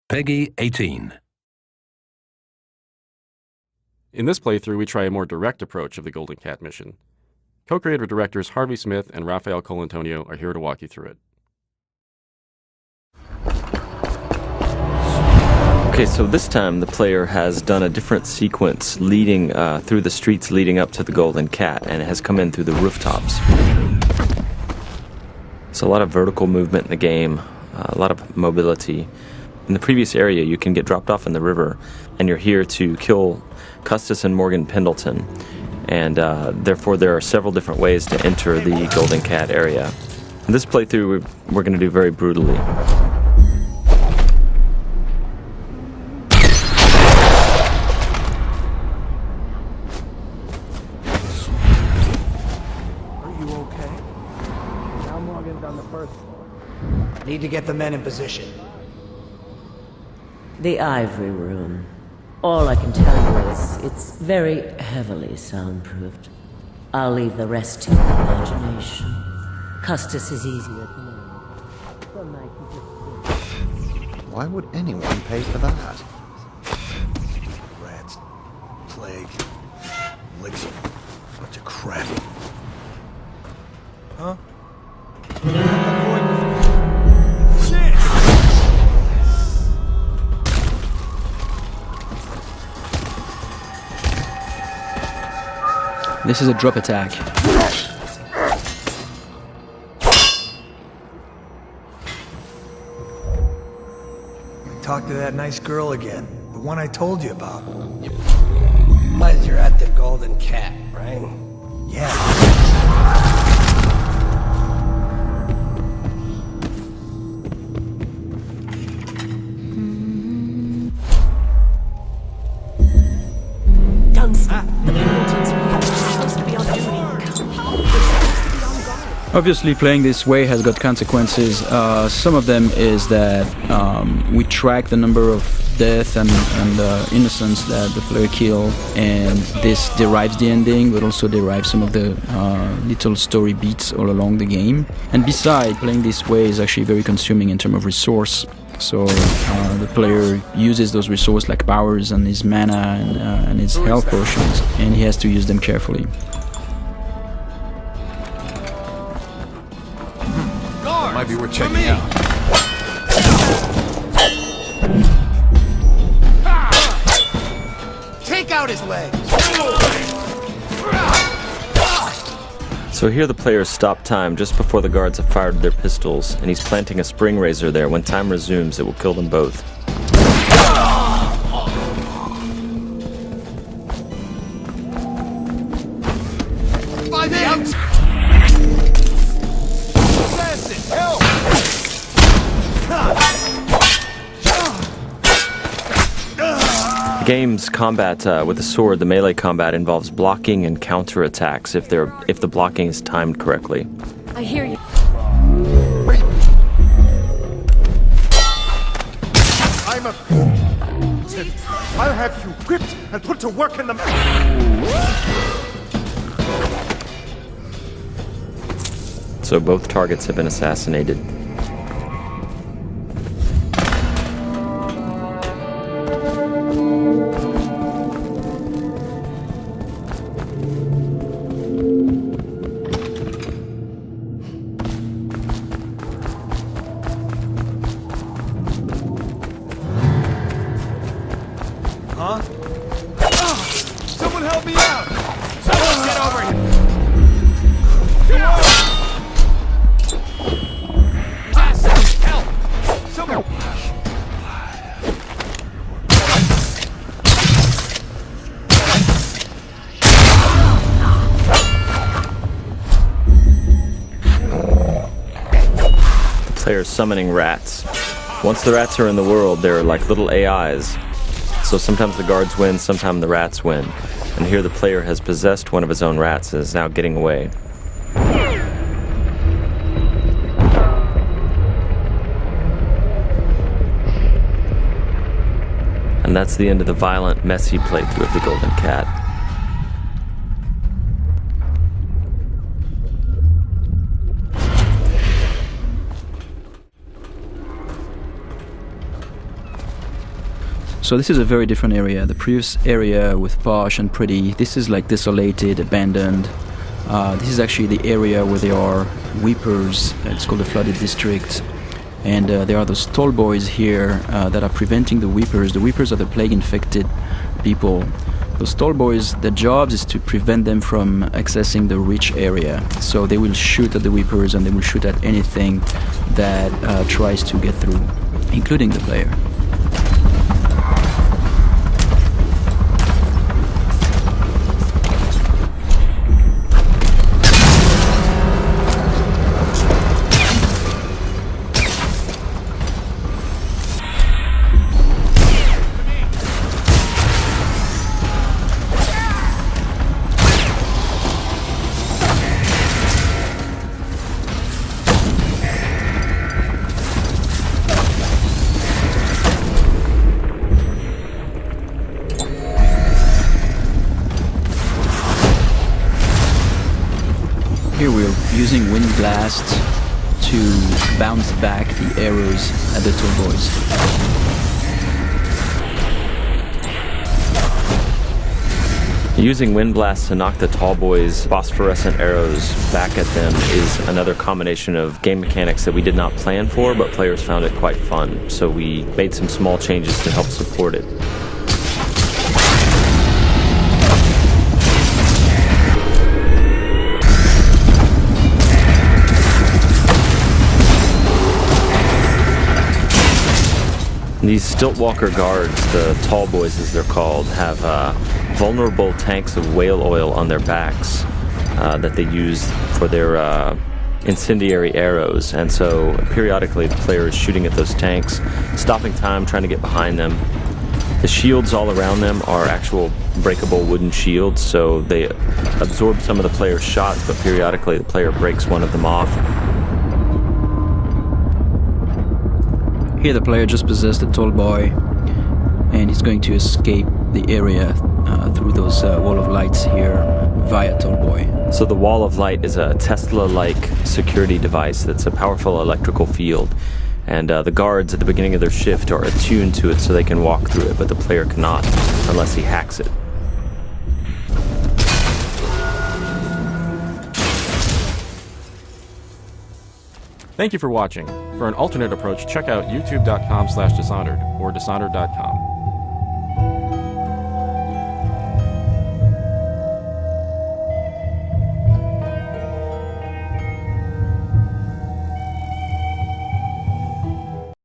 Peggy 18. In this playthrough, we try a more direct approach of the Golden Cat mission. Co-creator directors Harvey Smith and Rafael Colantonio are here to walk you through it. Okay, so this time the player has done a different sequence leading through the streets leading up to the Golden Cat, and it has come in through the rooftops. It's a lot of vertical movement in the game, a lot of mobility. In the previous area, you can get dropped off in the river, and you're here to kill Custis and Morgan Pendleton. And therefore, there are several different ways to enter the Golden Cat area. In this playthrough, we're going to do very brutally. Are you okay? Now Morgan's on the first floor. Need to get the men in position. The Ivory Room. All I can tell you is it's very heavily soundproofed. I'll leave the rest to your imagination. Custis is easier at the moment. Some night you just... Why would anyone pay for that? Rats, plague, elixir, bunch of crap. Huh? This is a drop attack. Talk to that nice girl again. The one I told you about. But you're at the Golden Cat, right? Yeah. Obviously, playing this way has got consequences. Some of them is that we track the number of death and innocents that the player kill, and this derives the ending, but also derives some of the little story beats all along the game. And besides, playing this way is actually very consuming in terms of resource. So the player uses those resources like powers and his mana and his health potions, and he has to use them carefully. Might be worth checking out. Take out his legs. So here the player stopped time just before the guards have fired their pistols, and he's planting a spring razor there. When time resumes, it will kill them both. By the out. Help! Game's combat with the sword, the melee combat, involves blocking and counterattacks if the blocking is timed correctly. I hear you. Wait. I'm a... I'll have you whipped and put to work in the... So both targets have been assassinated. Huh? Someone help me out! Someone get over here! Help! Someone... The player's summoning rats. Once the rats are in the world, they're like little AIs. So sometimes the guards win, sometimes the rats win. And here the player has possessed one of his own rats and is now getting away. And that's the end of the violent, messy playthrough of the Golden Cat. So this is a very different area. The previous area with posh and pretty, this is like desolated, abandoned. This is actually the area where there are weepers. It's called the flooded district. And there are those tall boys here that are preventing the weepers. The weepers are the plague-infected people. Those tall boys, their job is to prevent them from accessing the rich area. So they will shoot at the weepers and they will shoot at anything that tries to get through, including the player. Here we're using wind blasts to bounce back the arrows at the tall boys. Using wind blasts to knock the tall boys' phosphorescent arrows back at them is another combination of game mechanics that we did not plan for, but players found it quite fun. So we made some small changes to help support it. These Stiltwalker guards, the tall boys as they're called, have vulnerable tanks of whale oil on their backs that they use for their incendiary arrows. And so periodically the player is shooting at those tanks, stopping time, trying to get behind them. The shields all around them are actual breakable wooden shields, so they absorb some of the player's shots, but periodically the player breaks one of them off. Here the player just possessed a tall boy and he's going to escape the area through those wall of lights here via tall boy. So the wall of light is a Tesla-like security device that's a powerful electrical field. And the guards at the beginning of their shift are attuned to it so they can walk through it, but the player cannot unless he hacks it. Thank you for watching. For an alternate approach, check out youtube.com/Dishonored or Dishonored.com.